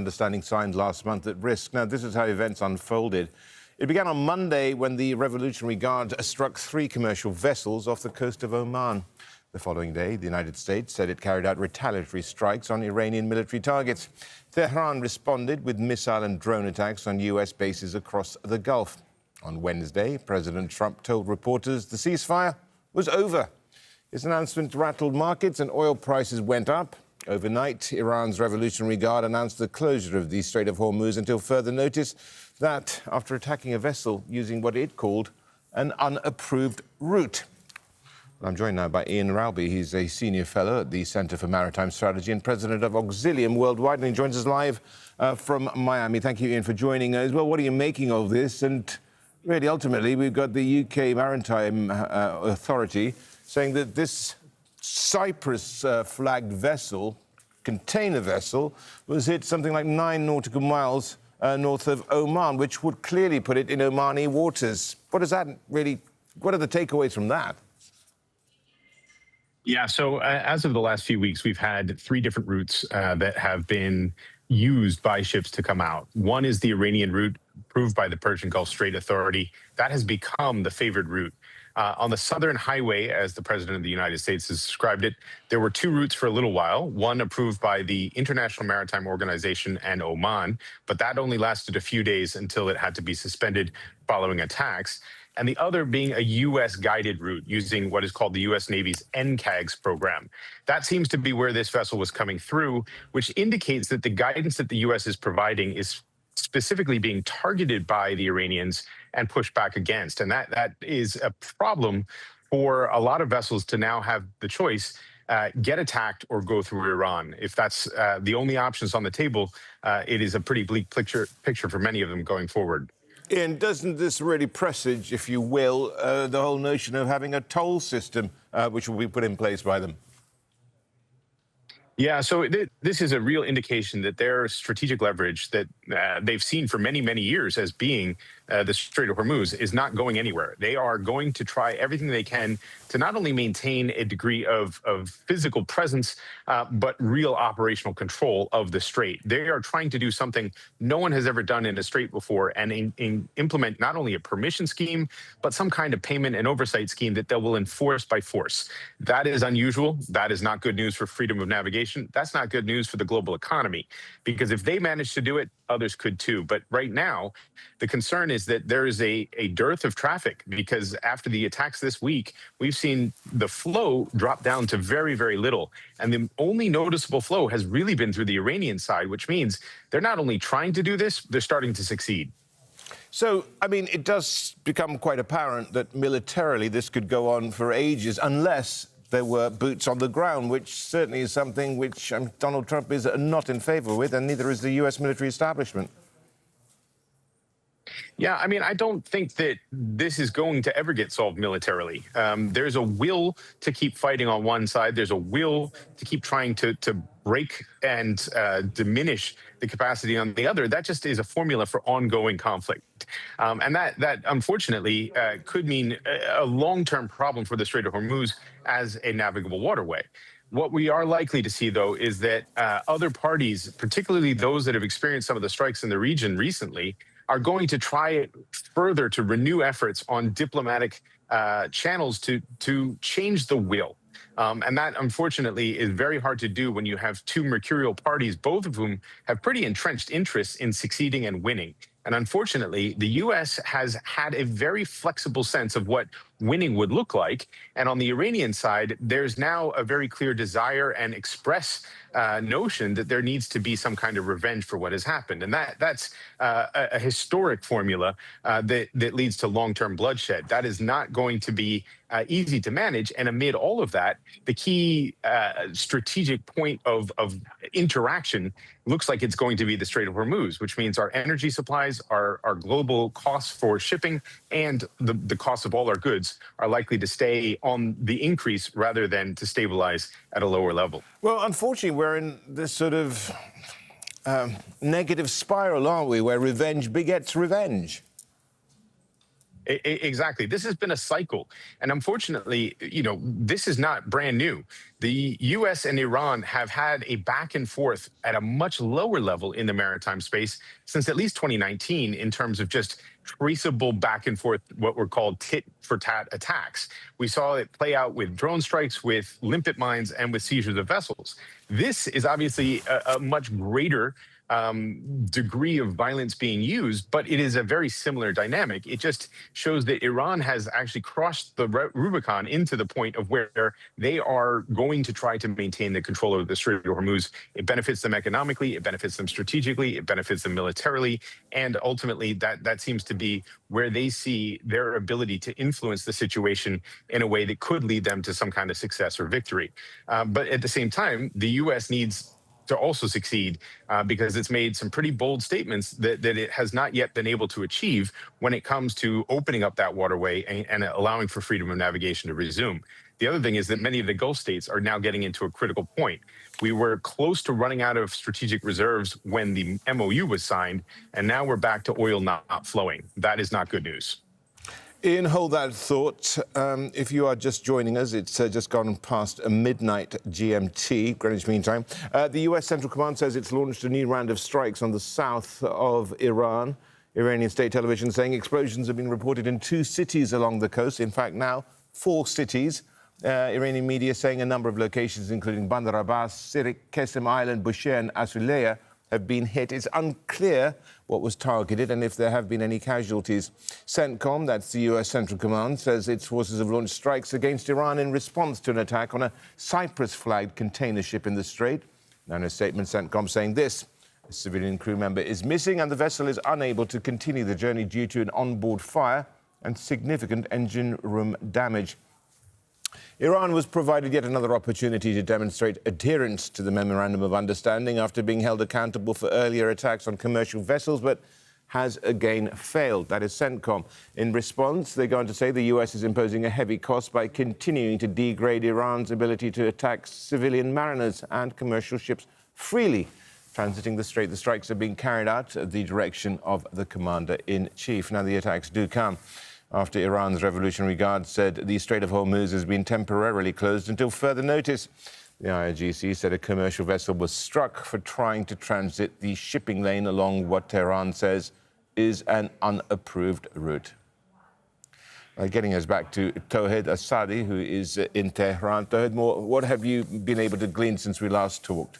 understanding signed last month at risk. Now, this is how events unfolded. It began on Monday when the Revolutionary Guard struck 3 commercial vessels off the coast of Oman. The following day, the United States said it carried out retaliatory strikes on Iranian military targets. Tehran responded with missile and drone attacks on U.S. bases across the Gulf. On Wednesday, President Trump told reporters the ceasefire was over. His announcement rattled markets and oil prices went up. Overnight, Iran's Revolutionary Guard announced the closure of the Strait of Hormuz until further notice, that after attacking a vessel using what it called an unapproved route. I'm joined now by Ian Ralby. He's a senior fellow at the Center for Maritime Strategy and president of Auxilium Worldwide, and he joins us live from Miami. Thank you, Ian, for joining us. Well, what are you making of this? And really, ultimately, we've got the UK Maritime Authority saying that this Cyprus-flagged vessel, container vessel, was hit something like 9 nautical miles north of Oman, which would clearly put it in Omani waters. What are the takeaways from that? Yeah, so as of the last few weeks, we've had 3 different routes that have been used by ships to come out. One is the Iranian route approved by the Persian Gulf Strait Authority. That has become the favored route. On the Southern Highway, as the President of the United States has described it, there were 2 routes for a little while, one approved by the International Maritime Organization and Oman, but that only lasted a few days until it had to be suspended following attacks, and the other being a U.S.-guided route using what is called the U.S. Navy's NCAGS program. That seems to be where this vessel was coming through, which indicates that the guidance that the U.S. is providing is specifically being targeted by the Iranians and pushed back against. And that is a problem for a lot of vessels to now have the choice, get attacked or go through Iran. If that's the only options on the table, it is a pretty bleak picture for many of them going forward. Ian, doesn't this really presage, if you will, the whole notion of having a toll system which will be put in place by them? Yeah, so this is a real indication that their strategic leverage that they've seen for many, many years as being the Strait of Hormuz is not going anywhere. They are going to try everything they can to not only maintain a degree of physical presence, but real operational control of the strait. They are trying to do something no one has ever done in a strait before and implement not only a permission scheme, but some kind of payment and oversight scheme that they will enforce by force. That is unusual. That is not good news for freedom of navigation. That's not good news for the global economy, because if they manage to do it, others could too. But right now, the concern is that there is a dearth of traffic, because after the attacks this week, we've seen the flow drop down to very, very little. And the only noticeable flow has really been through the Iranian side, which means they're not only trying to do this, they're starting to succeed. So, I mean, it does become quite apparent that militarily this could go on for ages unless there were boots on the ground, which certainly is something which Donald Trump is not in favor with, and neither is the U.S. military establishment. Yeah, I mean, I don't think that this is going to ever get solved militarily. There's a will to keep fighting on one side. There's a will to keep trying to break and diminish the capacity on the other. That just is a formula for ongoing conflict. And that unfortunately could mean a long-term problem for the Strait of Hormuz as a navigable waterway. What we are likely to see, though, is that other parties, particularly those that have experienced some of the strikes in the region recently, are going to try further to renew efforts on diplomatic channels to change the will. And that, unfortunately, is very hard to do when you have 2 mercurial parties, both of whom have pretty entrenched interests in succeeding and winning. And unfortunately, the U.S. has had a very flexible sense of what winning would look like. And on the Iranian side, there's now a very clear desire and express notion that there needs to be some kind of revenge for what has happened. And that's a historic formula that leads to long-term bloodshed. That is not going to be easy to manage. And amid all of that, the key strategic point of interaction looks like it's going to be the Strait of Hormuz, which means our energy supplies, our global costs for shipping, and the cost of all our goods are likely to stay on the increase rather than to stabilize at a lower level. Well, unfortunately, we're in this sort of negative spiral, aren't we, where revenge begets revenge. Exactly. This has been a cycle. And unfortunately, this is not brand new. The US and Iran have had a back and forth at a much lower level in the maritime space since at least 2019 in terms of just traceable back and forth, what were called tit for tat attacks. We saw it play out with drone strikes, with limpet mines, and with seizures of vessels. This is obviously a much greater degree of violence being used, but it is a very similar dynamic. It just shows that Iran has actually crossed the Rubicon into the point of where they are going to try to maintain the control of the Strait of Hormuz. It benefits them economically, it benefits them strategically, it benefits them militarily, and ultimately that seems to be where they see their ability to influence the situation in a way that could lead them to some kind of success or victory. But at the same time, the U.S. needs to also succeed because it's made some pretty bold statements that it has not yet been able to achieve when it comes to opening up that waterway and allowing for freedom of navigation to resume. The other thing is that many of the Gulf states are now getting into a critical point. We were close to running out of strategic reserves when the MOU was signed, and now we're back to oil not flowing. That is not good news. Ian, hold that thought. If you are just joining us, it's just gone past midnight GMT, Greenwich Mean Time. The US Central Command says it's launched a new round of strikes on the south of Iran. Iranian state television saying explosions have been reported in 2 cities along the coast. In fact, now 4 cities. Iranian media saying a number of locations, including Bandar Abbas, Sirik, Qesem Island, Bushehr and Asuleya, have been hit. It's unclear what was targeted and if there have been any casualties. CENTCOM, that's the US Central Command, says its forces have launched strikes against Iran in response to an attack on a Cyprus-flagged container ship in the Strait. Now, in a statement, CENTCOM saying this: a civilian crew member is missing and the vessel is unable to continue the journey due to an onboard fire and significant engine room damage. Iran was provided yet another opportunity to demonstrate adherence to the Memorandum of Understanding after being held accountable for earlier attacks on commercial vessels, but has again failed. That is CENTCOM. In response, they go on to say the US is imposing a heavy cost by continuing to degrade Iran's ability to attack civilian mariners and commercial ships freely transiting the strait. The strikes are being carried out at the direction of the Commander-in-Chief. Now, the attacks do come after Iran's Revolutionary Guard said the Strait of Hormuz has been temporarily closed until further notice. The IRGC said a commercial vessel was struck for trying to transit the shipping lane along what Tehran says is an unapproved route. Getting us back to Tawhid Asadi, who is in Tehran. Tawhid, what have you been able to glean since we last talked?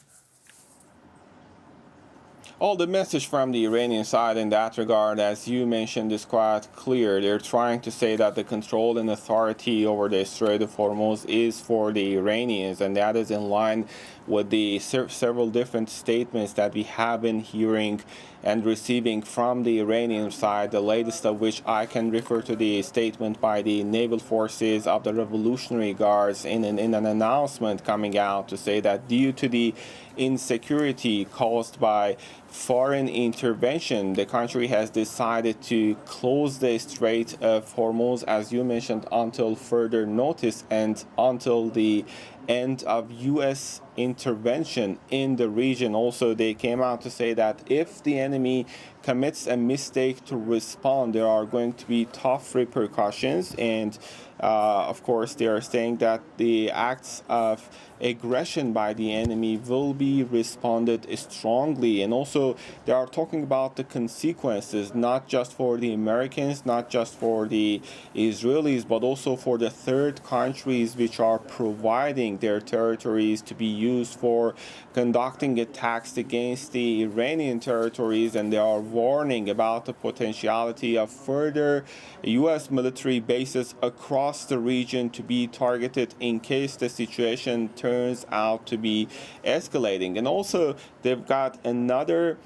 Well, the message from the Iranian side in that regard, as you mentioned, is quite clear. They're trying to say that the control and authority over the Strait of Hormuz is for the Iranians, and that is in line with the several different statements that we have been hearing and receiving from the Iranian side, the latest of which I can refer to the statement by the naval forces of the Revolutionary Guards in an announcement coming out to say that due to the insecurity caused by foreign intervention, the country has decided to close the Strait of Hormuz, as you mentioned, until further notice and until the end of U.S. intervention in the region. Also, they came out to say that if the enemy commits a mistake to respond, there are going to be tough repercussions. And of course, they are saying that the acts of aggression by the enemy will be responded strongly. And also, they are talking about the consequences, not just for the Americans, not just for the Israelis, but also for the third countries which are providing their territories to be used for conducting attacks against the Iranian territories. And they are warning about the potentiality of further U.S. military bases across the region to be targeted in case the situation turns out to be escalating. And also, they've got another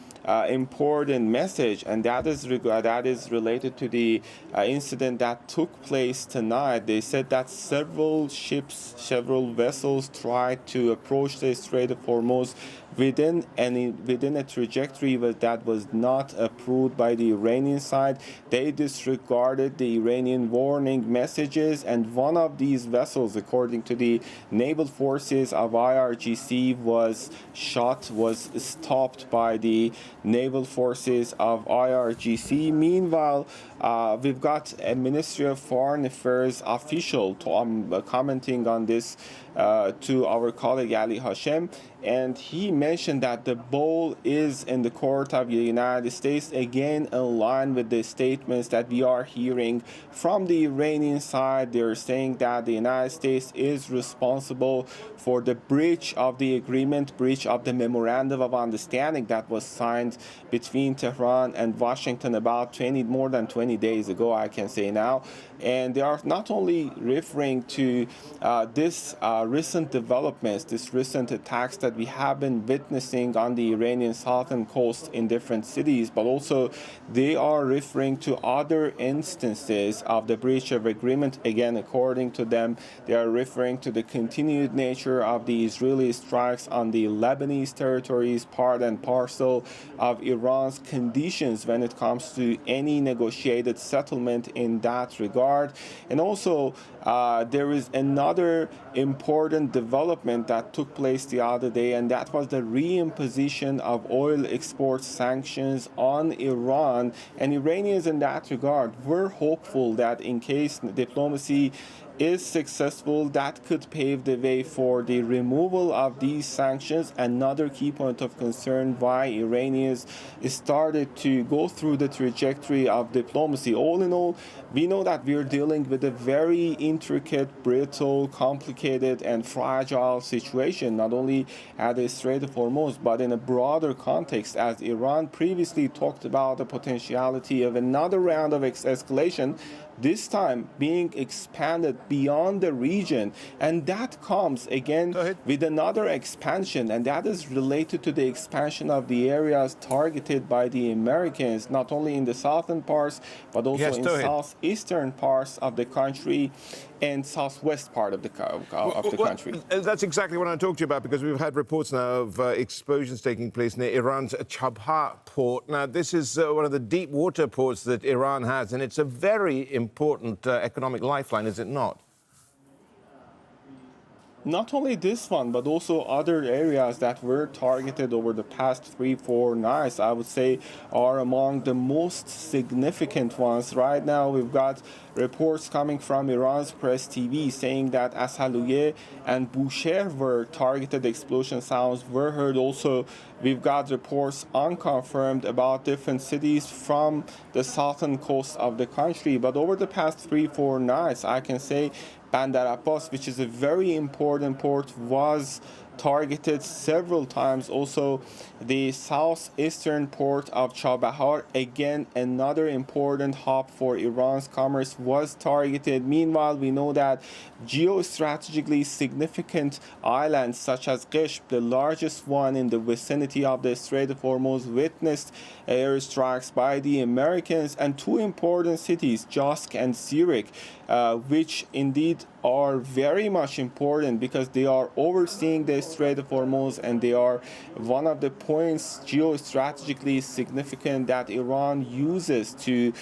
important message, and that is related to the incident that took place tonight. They said that several ships, several vessels tried to approach the Strait of Hormuz within a trajectory that was not approved by the Iranian side. They disregarded the Iranian warning messages, and one of these vessels, according to the naval forces of IRGC, was stopped by the naval forces of IRGC. Meanwhile, we've got a Ministry of Foreign Affairs official commenting on this to our colleague Ali Hashem, and he mentioned that the ball is in the court of the United States, again in line with the statements that we are hearing from the Iranian side. They're saying that the United States is responsible for the breach of the agreement, breach of the memorandum of understanding that was signed between Tehran and Washington about more than 20 days ago, I can say now. And they are not only referring to this recent developments, this recent attacks that we have been witnessing on the Iranian southern coast in different cities, but also they are referring to other instances of the breach of agreement. Again, according to them, they are referring to the continued nature of the Israeli strikes on the Lebanese territories, part and parcel of Iran's conditions when it comes to any negotiated settlement in that regard. And also, there is another important development that took place the other day, and that was the reimposition of oil export sanctions on Iran. And Iranians in that regard were hopeful that in case diplomacy is successful, that could pave the way for the removal of these sanctions. Another key point of concern why Iranians started to go through the trajectory of diplomacy. All in all, we know that we're dealing with a very intricate, brittle, complicated, and fragile situation, not only at the Strait of Hormuz, but in a broader context, as Iran previously talked about the potentiality of another round of escalation, this time being expanded beyond the region. And that comes again with another expansion, and that is related to the expansion of the areas targeted by the Americans, not only in the southern parts, but also in southeastern parts of the country and southwest part of the country. That's exactly what I talked to you about, because we've had reports now of explosions taking place near Iran's Chabha port. Now, this is one of the deep water ports that Iran has, and it's a very important economic lifeline, is it not? Not only this one, but also other areas that were targeted over the past 3-4 nights, I would say, are among the most significant ones. Right now, we've got reports coming from Iran's press TV saying that Asaluye and Bushehr were targeted. Explosion sounds were heard. Also, we've got reports unconfirmed about different cities from the southern coast of the country. But over the past 3-4 nights, I can say Bandar Abbas, which is a very important port, was targeted several times. Also, the southeastern port of Chabahar, again another important hub for Iran's commerce, was targeted. Meanwhile, we know that geostrategically significant islands such as Qeshm, the largest one in the vicinity of the Strait of Hormuz, witnessed airstrikes by the Americans, and two important cities, Jask and Sirik, which indeed are very much important because they are overseeing the Strait of Hormuz, and they are one of the points geostrategically significant that Iran uses to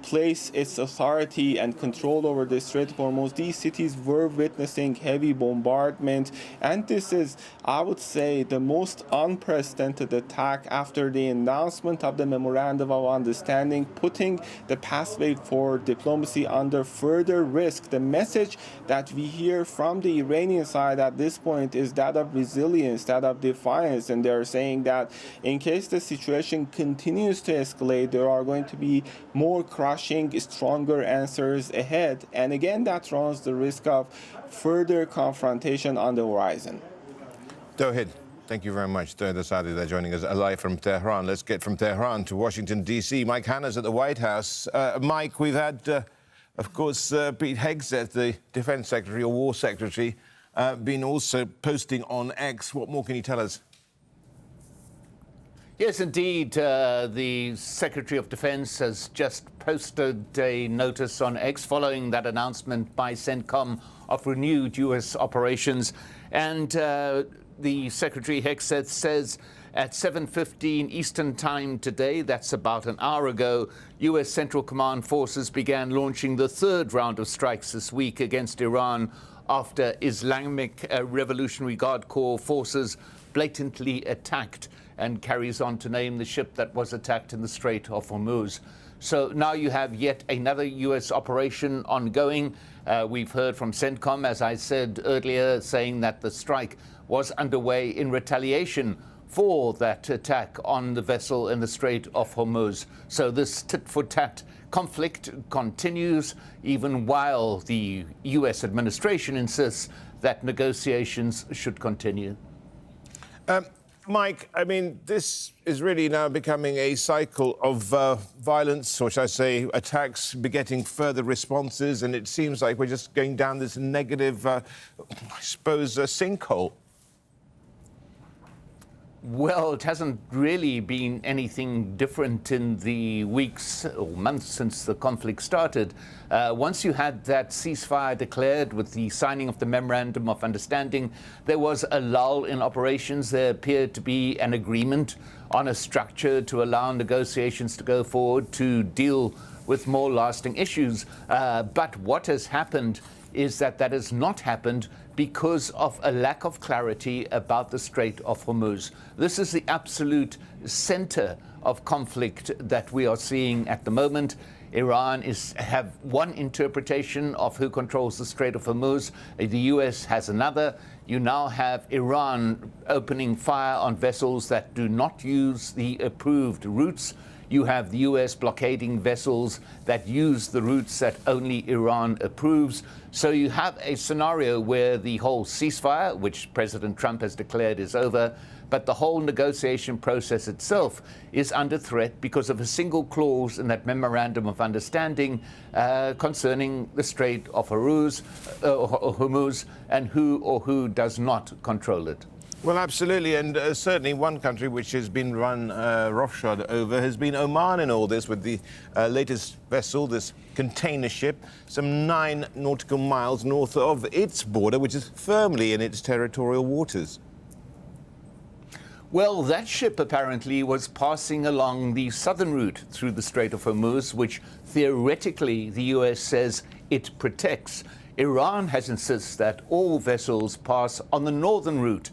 place its authority and control over the Strait of Hormuz. These cities were witnessing heavy bombardment, and this is, I would say, the most unprecedented attack after the announcement of the Memorandum of Understanding, putting the pathway for diplomacy under further risk. The message that we hear from the Iranian side at this point is that of resilience, that of defiance, and they're saying that in case the situation continues to escalate, there are going to be more crushing, stronger answers ahead. And again, that runs the risk of further confrontation on the horizon. Tawhid, thank you very much. Tawhid Asadi there joining us live from Tehran. Let's get from Tehran to Washington, D.C. Mike Hanna's at the White House. Mike, we've had, of course, Pete Hegseth, the Defense Secretary or War Secretary, been also posting on X. What more can you tell us? Yes, indeed. The Secretary of Defense has just posted a notice on X following that announcement by CENTCOM of renewed U.S. operations. And the Secretary Hegseth says at 7:15 Eastern Time today, that's about an hour ago, U.S. Central Command forces began launching the third round of strikes this week against Iran after Islamic Revolutionary Guard Corps forces blatantly attacked and carries on to name the ship that was attacked in the Strait of Hormuz. So now you have yet another U.S. operation ongoing. We've heard from CENTCOM, as I said earlier, saying that the strike was underway in retaliation for that attack on the vessel in the Strait of Hormuz. So this tit-for-tat conflict continues, even while the U.S. administration insists that negotiations should continue. Mike, I mean, this is really now becoming a cycle of violence, or should I say, attacks begetting further responses, and it seems like we're just going down this negative, I suppose, sinkhole. Well, it hasn't really been anything different in the weeks or months since the conflict started. Once you had that ceasefire declared with the signing of the Memorandum of Understanding, there was a lull in operations. There appeared to be an agreement on a structure to allow negotiations to go forward to deal with more lasting issues. But what has happened is that has not happened because of a lack of clarity about the Strait of Hormuz. This is the absolute center of conflict that we are seeing at the moment. Iran have one interpretation of who controls the Strait of Hormuz. The U.S. has another. You now have Iran opening fire on vessels that do not use the approved routes. You have the U.S. blockading vessels that use the routes that only Iran approves. So you have a scenario where the whole ceasefire, which President Trump has declared is over, but the whole negotiation process itself is under threat because of a single clause in that Memorandum of Understanding concerning the Strait of Hormuz and who does not control it. Well, absolutely, and certainly one country which has been run roughshod over has been Oman in all this, with the latest vessel, this container ship, some 9 nautical miles north of its border, which is firmly in its territorial waters. Well, that ship apparently was passing along the southern route through the Strait of Hormuz, which theoretically the U.S. says it protects. Iran has insisted that all vessels pass on the northern route,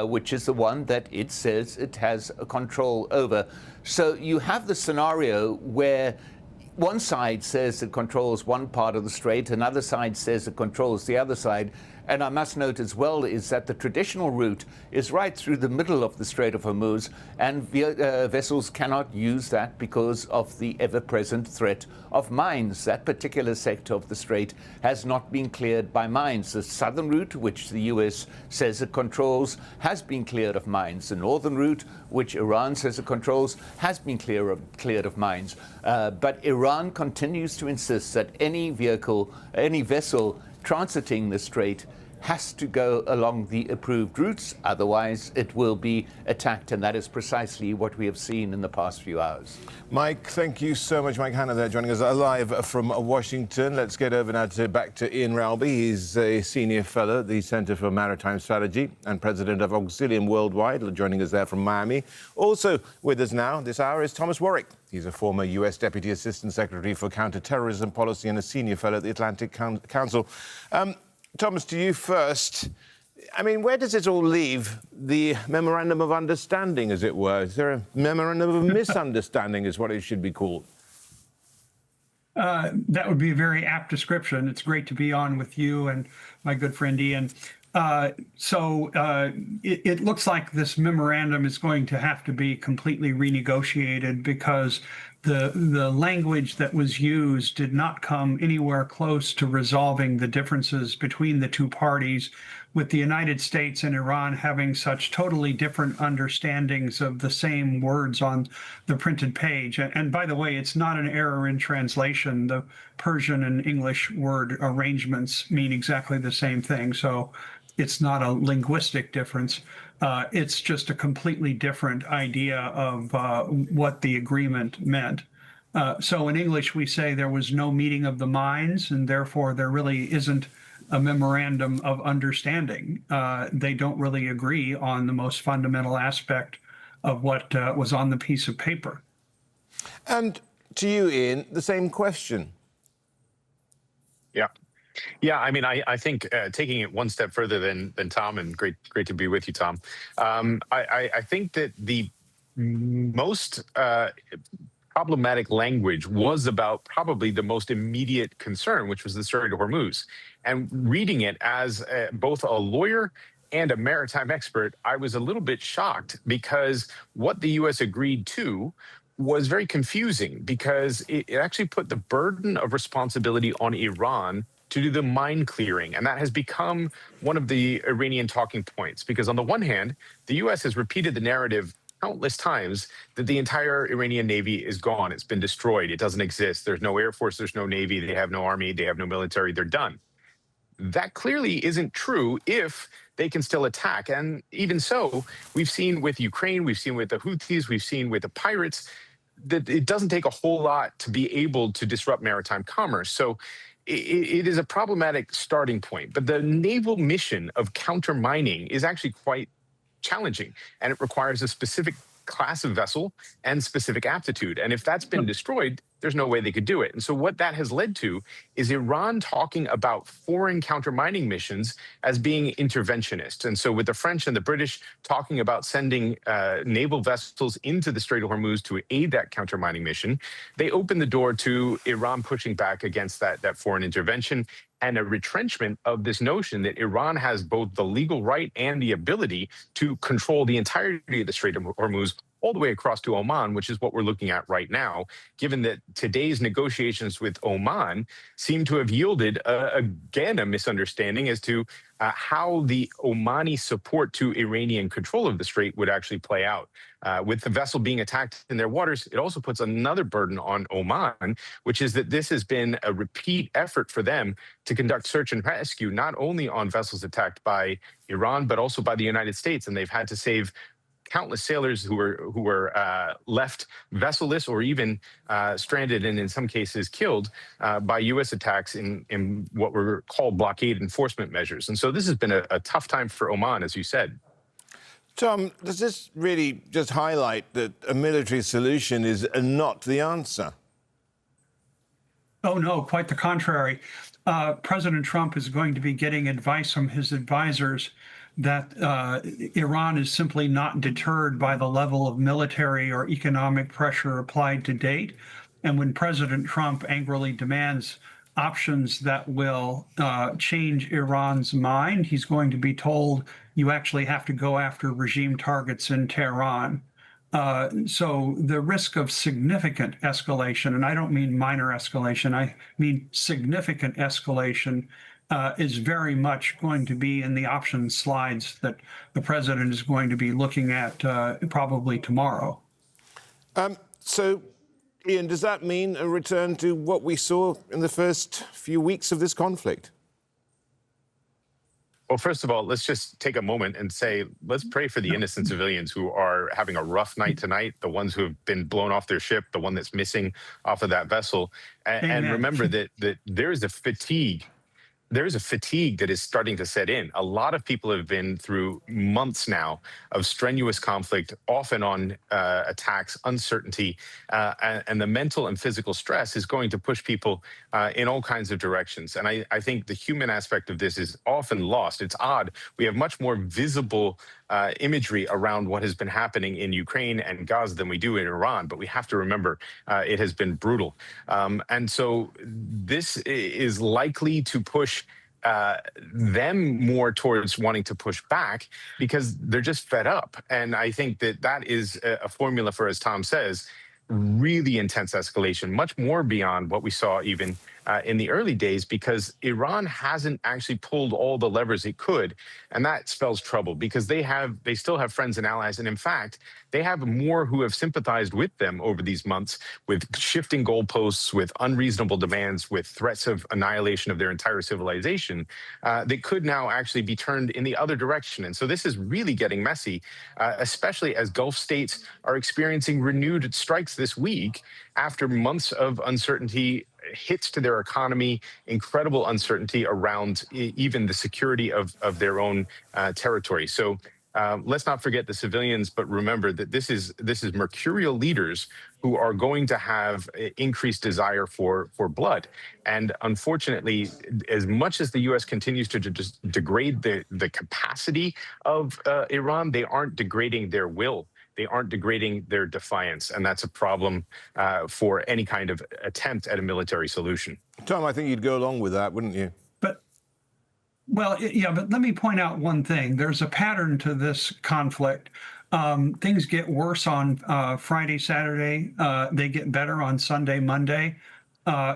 which is the one that it says it has control over. So you have the scenario where one side says it controls one part of the strait, another side says it controls the other side. And I must note as well is that the traditional route is right through the middle of the Strait of Hormuz, and vessels cannot use that because of the ever-present threat of mines. That particular sector of the strait has not been cleared by mines. The southern route, which the U.S. says it controls, has been cleared of mines. The northern route, which Iran says it controls, has been cleared of mines. But Iran continues to insist that any vessel transiting the strait has to go along the approved routes, otherwise it will be attacked, and that is precisely what we have seen in the past few hours. Mike, thank you so much. Mike Hanna there joining us live from Washington. Let's get over now back to Ian Ralby. He's a senior fellow at the Center for Maritime Strategy and president of Auxilium Worldwide, joining us there from Miami. Also with us now this hour is Thomas Warwick. He's a former U.S. Deputy Assistant Secretary for Counterterrorism Policy and a senior fellow at the Atlantic Council. Thomas, to you first. I mean, where does it all leave the Memorandum of Understanding, as it were? Is there a Memorandum of Misunderstanding is what it should be called? That would be a very apt description. It's great to be on with you and my good friend Ian. It looks like this memorandum is going to have to be completely renegotiated because the language that was used did not come anywhere close to resolving the differences between the two parties, with the United States and Iran having such totally different understandings of the same words on the printed page. And by the way, it's not an error in translation. The Persian and English word arrangements mean exactly the same thing. So it's not a linguistic difference. It's just a completely different idea of what the agreement meant. So in English, we say there was no meeting of the minds, and therefore there really isn't a memorandum of understanding. They don't really agree on the most fundamental aspect of what was on the piece of paper. And to you, Ian, the same question. Yeah, I mean, I think taking it one step further than Tom, and great to be with you, Tom. I think that the most problematic language was about probably the most immediate concern, which was the Strait of Hormuz. And reading it as both a lawyer and a maritime expert, I was a little bit shocked because what the U.S. agreed to was very confusing because it actually put the burden of responsibility on Iran to do the mine clearing. And that has become one of the Iranian talking points because on the one hand, the U.S. has repeated the narrative countless times that the entire Iranian Navy is gone. It's been destroyed. It doesn't exist. There's no Air Force. There's no Navy. They have no army. They have no military. They're done. That clearly isn't true if they can still attack. And even so, we've seen with Ukraine, we've seen with the Houthis, we've seen with the pirates, that it doesn't take a whole lot to be able to disrupt maritime commerce. So it is a problematic starting point. But the naval mission of counter mining is actually quite challenging, and it requires a specific class of vessel and specific aptitude. And if that's been destroyed, there's no way they could do it. And so what that has led to is Iran talking about foreign counter mining missions as being interventionist. And so with the French and the British talking about sending naval vessels into the Strait of Hormuz to aid that counter mining mission, they opened the door to Iran pushing back against that foreign intervention and a retrenchment of this notion that Iran has both the legal right and the ability to control the entirety of the Strait of Hormuz all the way across to Oman, which is what we're looking at right now, given that today's negotiations with Oman seem to have yielded, again, a misunderstanding as to how the Omani support to Iranian control of the strait would actually play out. With the vessel being attacked in their waters, it also puts another burden on Oman, which is that this has been a repeat effort for them to conduct search and rescue, not only on vessels attacked by Iran, but also by the United States. And they've had to save countless sailors who were left vesselless or even stranded and in some cases killed by U.S. attacks in what were called blockade enforcement measures. And so this has been a tough time for Oman, as you said. Tom, does this really just highlight that a military solution is not the answer? Oh, no, quite the contrary. President Trump is going to be getting advice from his advisors that Iran is simply not deterred by the level of military or economic pressure applied to date. And when President Trump angrily demands options that will change Iran's mind, he's going to be told you actually have to go after regime targets in Tehran. So the risk of significant escalation, and I don't mean minor escalation, I mean significant escalation, is very much going to be in the options slides that the president is going to be looking at probably tomorrow. So, Ian, does that mean a return to what we saw in the first few weeks of this conflict? Well, first of all, let's just take a moment and say, let's pray for the innocent civilians who are having a rough night tonight, the ones who have been blown off their ship, the one that's missing off of that vessel. And remember that there is a fatigue. There is a fatigue that is starting to set in. A lot of people have been through months now of strenuous conflict, off and on attacks, uncertainty, and the mental and physical stress is going to push people in all kinds of directions. And I think the human aspect of this is often lost. It's odd. We have much more visible imagery around what has been happening in Ukraine and Gaza than we do in Iran, but we have to remember it has been brutal. And so this is likely to push them more towards wanting to push back because they're just fed up. And I think that is a formula for, as Tom says, really intense escalation, much more beyond what we saw even in the early days, because Iran hasn't actually pulled all the levers it could. And that spells trouble because they still have friends and allies. And in fact, they have more who have sympathized with them over these months with shifting goalposts, with unreasonable demands, with threats of annihilation of their entire civilization that could now actually be turned in the other direction. And so this is really getting messy, especially as Gulf states are experiencing renewed strikes this week after months of uncertainty, hits to their economy, incredible uncertainty around even the security of their own territory. So let's not forget the civilians, but remember that this is mercurial leaders who are going to have increased desire for blood. And unfortunately, as much as the U.S. continues to just degrade the capacity of Iran, they aren't degrading their will. they aren't degrading their defiance. And that's a problem for any kind of attempt at a military solution. Tom, I think you'd go along with that, wouldn't you? But well, yeah, but let me point out one thing. There's a pattern to this conflict. Things get worse on Friday, Saturday. They get better on Sunday, Monday.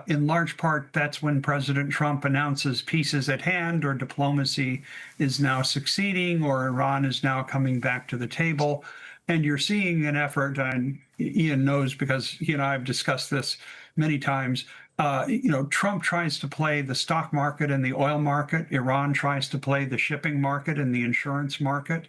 In large part, that's when President Trump announces peace is at hand, or diplomacy is now succeeding, or Iran is now coming back to the table. And you're seeing an effort, and Ian knows because he and I have discussed this many times. Trump tries to play the stock market and the oil market. Iran tries to play the shipping market and the insurance market.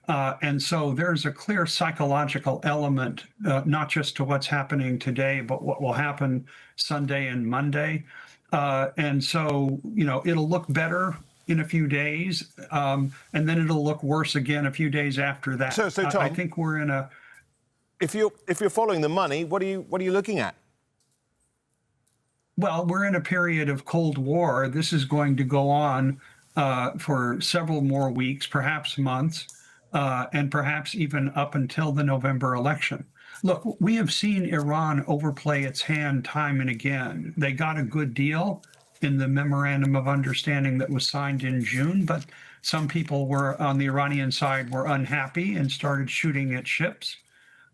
And so there's a clear psychological element, not just to what's happening today, but what will happen Sunday and Monday. And so, it'll look better in a few days, and then it'll look worse again a few days after that. So Tom, I think we're in a... If you're following the money, what are you looking at? Well, we're in a period of Cold War. This is going to go on for several more weeks, perhaps months. And perhaps even up until the November election. Look, we have seen Iran overplay its hand time and again. They got a good deal in the memorandum of understanding that was signed in June, but some people were on the Iranian side were unhappy and started shooting at ships.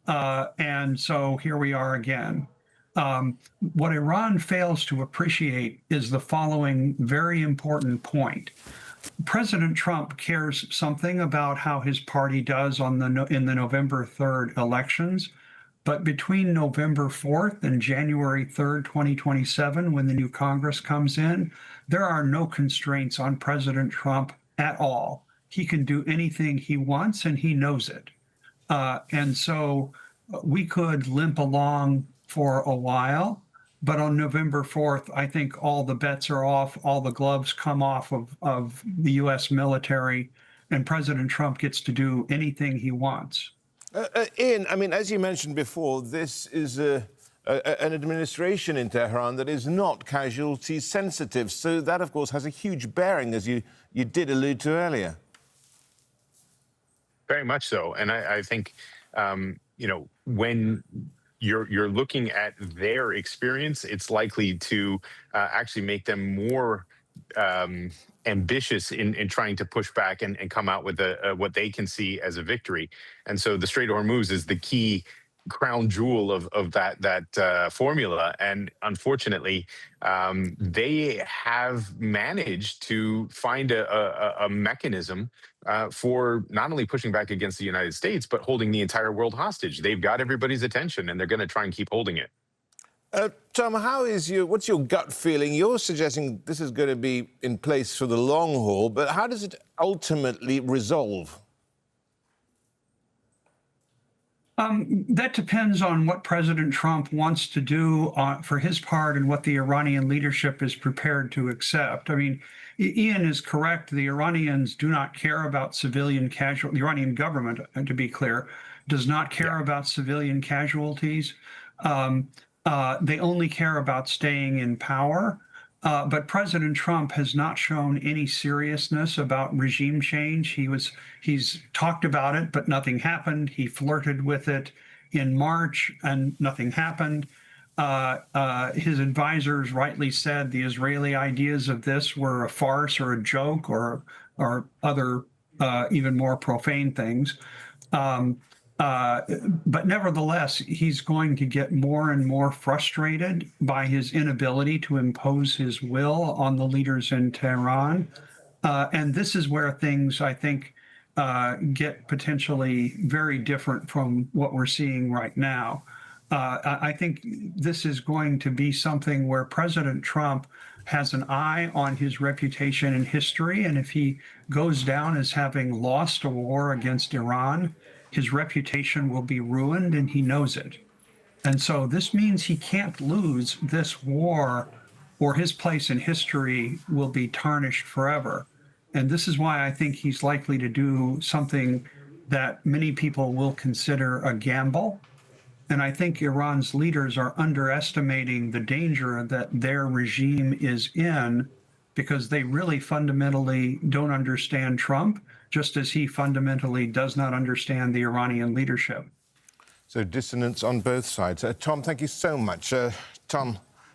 And so here we are again. What Iran fails to appreciate is the following very important point. President Trump cares something about how his party does in the November 3rd elections, but between November 4th and January 3rd, 2027, when the new Congress comes in, there are no constraints on President Trump at all. He can do anything he wants, and he knows it. And so we could limp along for a while. But on November 4th, I think all the bets are off, all the gloves come off of the U.S. military, and President Trump gets to do anything he wants. Ian, I mean, as you mentioned before, this is an administration in Tehran that is not casualty sensitive. So that, of course, has a huge bearing, as you did allude to earlier. Very much so. And I think, when you're looking at their experience, it's likely to actually make them more ambitious in trying to push back and come out with what they can see as a victory. And so the Strait of Hormuz is the key crown jewel of that formula. And unfortunately, they have managed to find a mechanism for not only pushing back against the United States, but holding the entire world hostage. They've got everybody's attention, and they're going to try and keep holding it. Tom, what's your gut feeling? You're suggesting this is going to be in place for the long haul, but how does it ultimately resolve? That depends on what President Trump wants to do for his part and what the Iranian leadership is prepared to accept. I mean, Ian is correct. The Iranians do not care about civilian casualties. The Iranian government, to be clear, does not care about civilian casualties. They only care about staying in power. But President Trump has not shown any seriousness about regime change. He's talked about it, but nothing happened. He flirted with it in March, and nothing happened. His advisors rightly said the Israeli ideas of this were a farce or a joke or other even more profane things. But nevertheless, he's going to get more and more frustrated by his inability to impose his will on the leaders in Tehran. And this is where things, I think, get potentially very different from what we're seeing right now. I think this is going to be something where President Trump has an eye on his reputation and history. And if he goes down as having lost a war against Iran, his reputation will be ruined, and he knows it. And so this means he can't lose this war, or his place in history will be tarnished forever. And this is why I think he's likely to do something that many people will consider a gamble. And I think Iran's leaders are underestimating the danger that their regime is in, because they really fundamentally don't understand Trump, just as he fundamentally does not understand the Iranian leadership. So dissonance on both sides. Tom, thank you so much.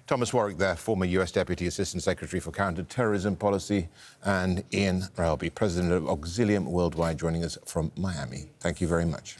Thomas Warwick there, former US Deputy Assistant Secretary for Counter-Terrorism Policy, and Ian Railby, President of Auxilium Worldwide, joining us from Miami. Thank you very much.